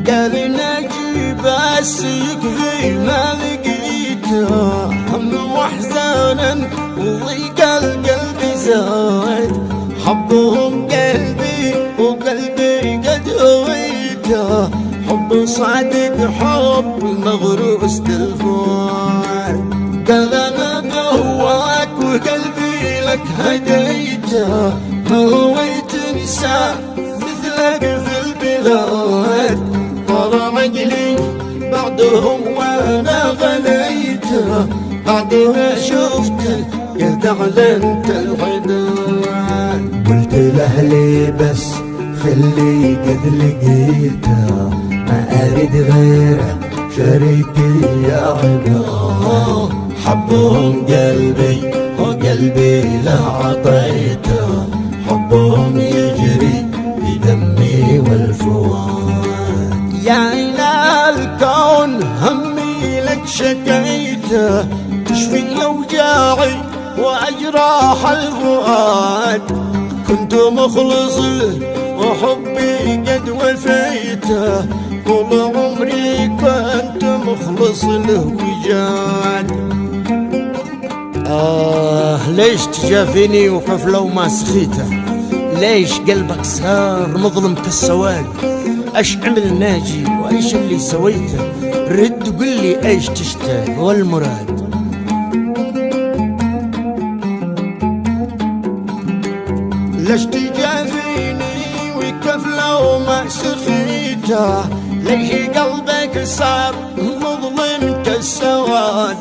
قال نجي بس يكفي ما لقيته، هم واحزانا وضيق القلب زاد، حبهم قلبي وقلبي قد هويته، حب صادق حب المغروس تلفون. قال انا بهواك وقلبي لك هديته، هويت انسان مثلك في البلاد، طار عقلي بعدهم وانا غليته، بعد ما شفته قد اعلنت الحداد. قلت لاهلي بس خلي قد لقيته، ما اريد غيره شريكي يا عباد، حبهم قلبي وقلبي له عطيته، حبهم يجري بدمي والفؤاد. يا إله الكون همي لك شكيته، تشفي أوجاعي وأجراح الفؤاد، كنت مخلص له وحبي قد وفيته، طول عمري كنت مخلص له وجاد. ليش تجافيني وحفلة وما سخيته؟ ليش قلبك صار مظلم كالسواد؟ ايش عمل ناجي وايش اللي سويته؟ رد قل لي ايش تشتهي والمراد. ليش تجافيني وكفلة وما سخيته؟ ليش قلبك صار مظلم كالسواد؟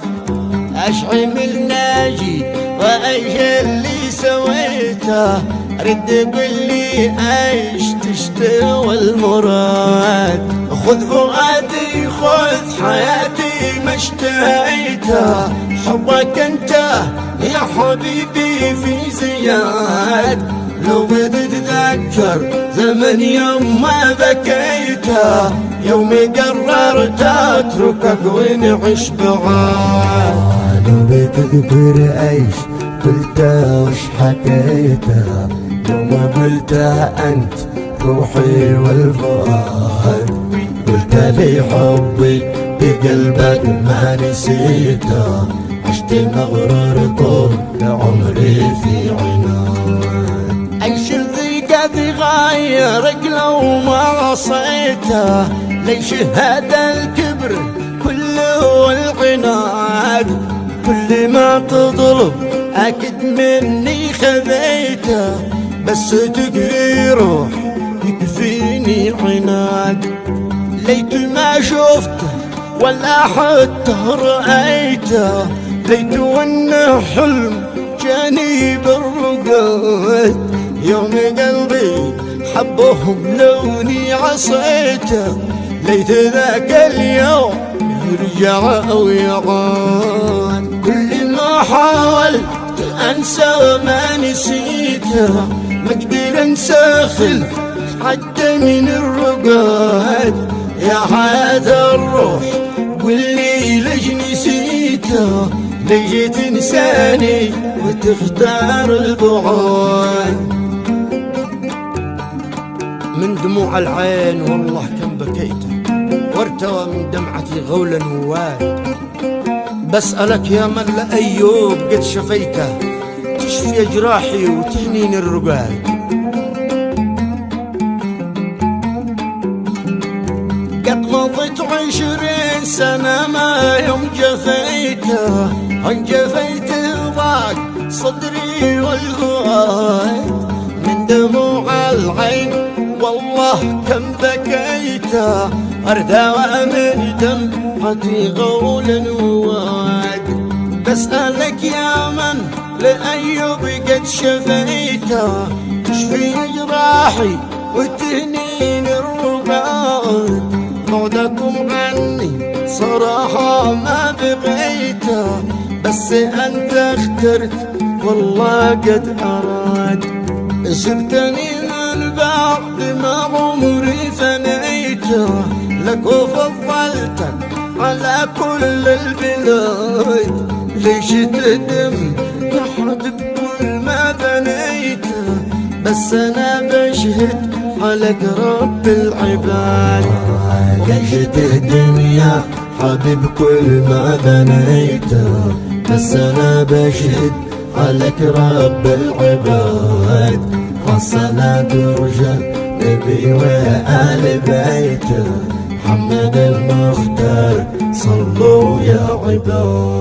ايش عمل ناجي وايش اللي سويته؟ رد قل لي ايش تشتهي المراد. خذ فؤادي خذ حياتي ما اشتهيته، حبك انت يا حبيبي في زياد، لو بتتذكر زمن يوم ما بكيته، يوم قررت اتركك ونعيش بعاد. لو بتذكر ايش قلته وش حكيته، يوم قلته انت روحي والفؤاد، قلت لي حبي بقلبك ما نسيته، عشت مغرور طول عمري في عناد. ايش الذي قد غيرك لو ما عصيته؟ ليش هذا الكبر كله والعناد؟ كل ما تطلب اكد مني خذيته، بس تكفي روح يكفيني عناد. ليت ما شفته ولا حتى رأيته، ليت وانه حلم جاني بالرقاد، يوم قلبي حبهم لوني عصيته، ليت ذاك اليوم يرجع او يعاد. كل ما حاولت انسى ما نسيته، ما اقدر انسى خل حتى من الرقاد. يا حياة الروح قل لي ليش نسيته؟ ليش تنساني وتختار البعاد؟ من دموع العين والله كم بكيته، وارتوى من دمعتي غولا وواد. بسألك يا من لأيوب قد شفيته، تشفي جراحي وتهنيني الرقاد. قد مضت 20 سنة ما يوم جفيته، ان جفيت ضاق صدري والغواد، من دموع العين والله كم بكيته، اردوى من دمعتي غولا وواد. بسألك يا من لأيوب قد شفيته، تشفي جراحي وتهنيني الرقاد. بعدكم عني صراحة ما بغيته، بس انت اخترت والله قد اراد. سبتني من بعد ما عمري فنيته، لك وفضلتك على كل البلاد. ليش تهدم يا حد بكل ما بنيته؟ بس انا بشهد عليك رب العباد. ليشت الدنيا حبيب كل ما بنيته، بس انا بشهد عليك رب العباد. الصلاة رجال نبي وآل بيته، محمد المختار صلوا يا عباد.